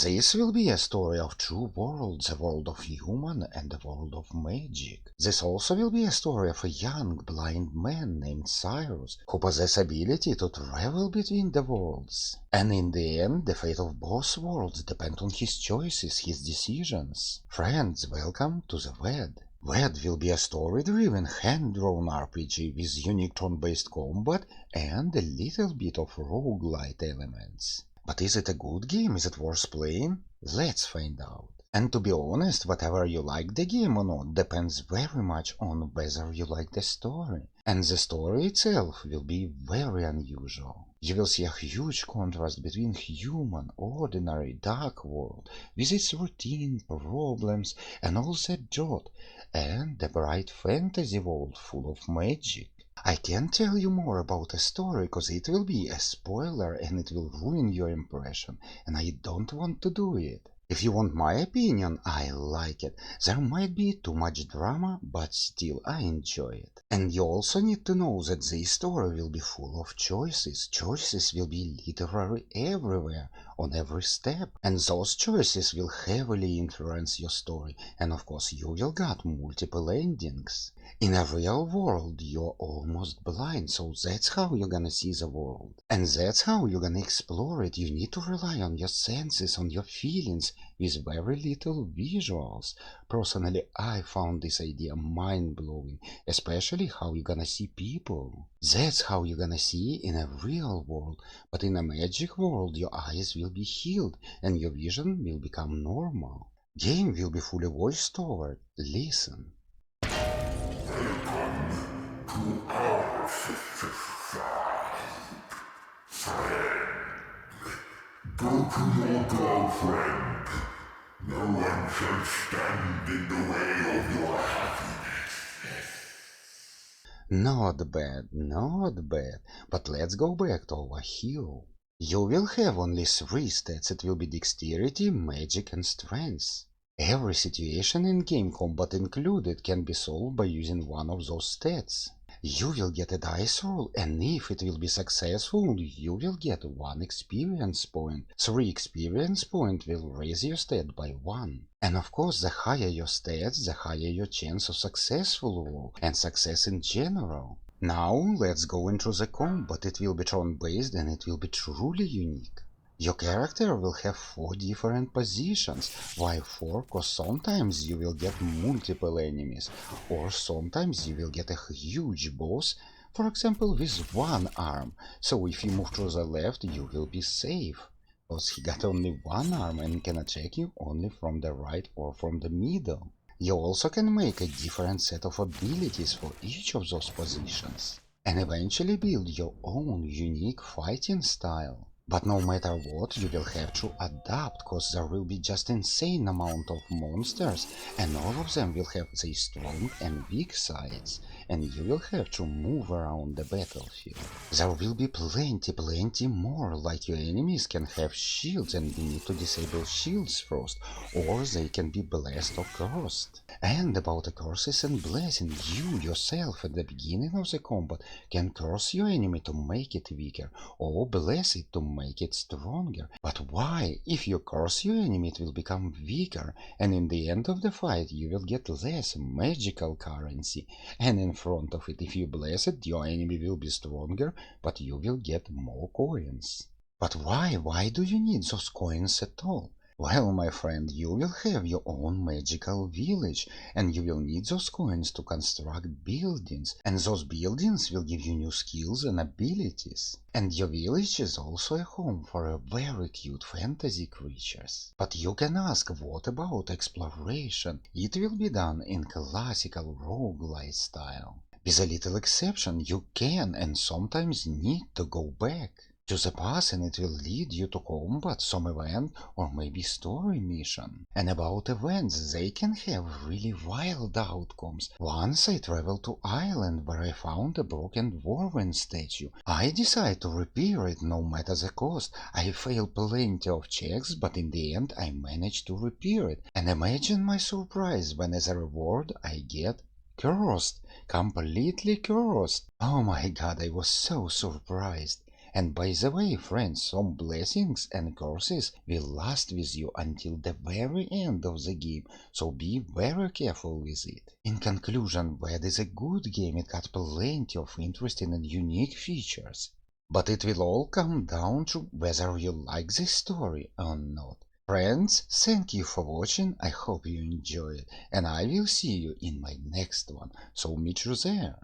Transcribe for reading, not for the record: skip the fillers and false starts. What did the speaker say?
This will be a story of two worlds, a world of human and a world of magic. This also will be a story of a young blind man named Cyrus, who possesses ability to travel between the worlds. And in the end, the fate of both worlds depend on his choices, his decisions. Friends, welcome to the VED. VED will be a story-driven, hand-drawn RPG with unique turn-based combat and a little bit of roguelite elements. But is it a good game? Is it worth playing? Let's find out. And to be honest, whatever you like the game or not depends very much on whether you like the story. And the story itself will be very unusual. You will see a huge contrast between human, ordinary, dark world, with its routine, problems, and all that jot, and the bright fantasy world full of magic. I can't tell you more about a story because it will be a spoiler and it will ruin your impression, and I don't want to do it. If you want my opinion, I like it. There might be too much drama, but still I enjoy it. And you also need to know that this story will be full of choices. Choices will be literally everywhere, on every step. And those choices will heavily influence your story. And of course you will get multiple endings. In a real world, you're almost blind, so that's how you're gonna see the world. And that's how you're gonna explore it. You need to rely on your senses, on your feelings, with very little visuals. Personally, I found this idea mind-blowing, especially how you're gonna see people. That's how you're gonna see in a real world, but in a magic world your eyes will be healed and your vision will become normal. Game will be fully voiced over. Listen. To our sister friend, go to your girlfriend. No one shall stand in the way of your happiness. Not bad, not bad, but let's go back to our hero. You will have only 3 stats. It will be dexterity, magic and strength. Every situation in game, combat included, can be solved by using one of those stats. You will get a dice roll, and if it will be successful, you will get 1 experience point. 3 experience points will raise your stat by 1. And of course, the higher your stats, the higher your chance of successful roll, and success in general. Now, let's go into the combat. It will be turn-based and it will be truly unique. Your character will have 4 different positions. Why 4? Cause sometimes you will get multiple enemies, or sometimes you will get a huge boss, for example with 1 arm. So if you move to the left, you will be safe, cause he got only 1 arm and can attack you only from the right or from the middle. You also can make a different set of abilities for each of those positions, and eventually build your own unique fighting style. But no matter what, you will have to adapt, cause there will be just insane amount of monsters, and all of them will have their strong and weak sides, and you will have to move around the battlefield. There will be plenty more, like your enemies can have shields and you need to disable shields first, or they can be blessed or cursed. And about the curses and blessings, you yourself at the beginning of the combat can curse your enemy to make it weaker, or bless it to make it stronger. But why? If you curse your enemy, it will become weaker, and in the end of the fight you will get less magical currency, and in front of it, if you bless it, your enemy will be stronger, but you will get more coins. But why? Why do you need those coins at all? Well, my friend, you will have your own magical village, and you will need those coins to construct buildings, and those buildings will give you new skills and abilities. And your village is also a home for a very cute fantasy creatures. But you can ask, what about exploration? It will be done in classical roguelite style. With a little exception, you can and sometimes need to go back to the past, and it will lead you to combat, some event, or maybe story mission. And about events, they can have really wild outcomes. Once I traveled to Ireland where I found a broken dwarven statue. I decided to repair it no matter the cost. I failed plenty of checks, but in the end I managed to repair it. And imagine my surprise when as a reward I get cursed. Completely cursed. Oh my god, I was so surprised. And by the way, friends, some blessings and curses will last with you until the very end of the game, so be very careful with it. In conclusion, VED is a good game. It got plenty of interesting and unique features. But it will all come down to whether you like this story or not. Friends, thank you for watching. I hope you enjoyed it, and I will see you in my next one. So meet you there.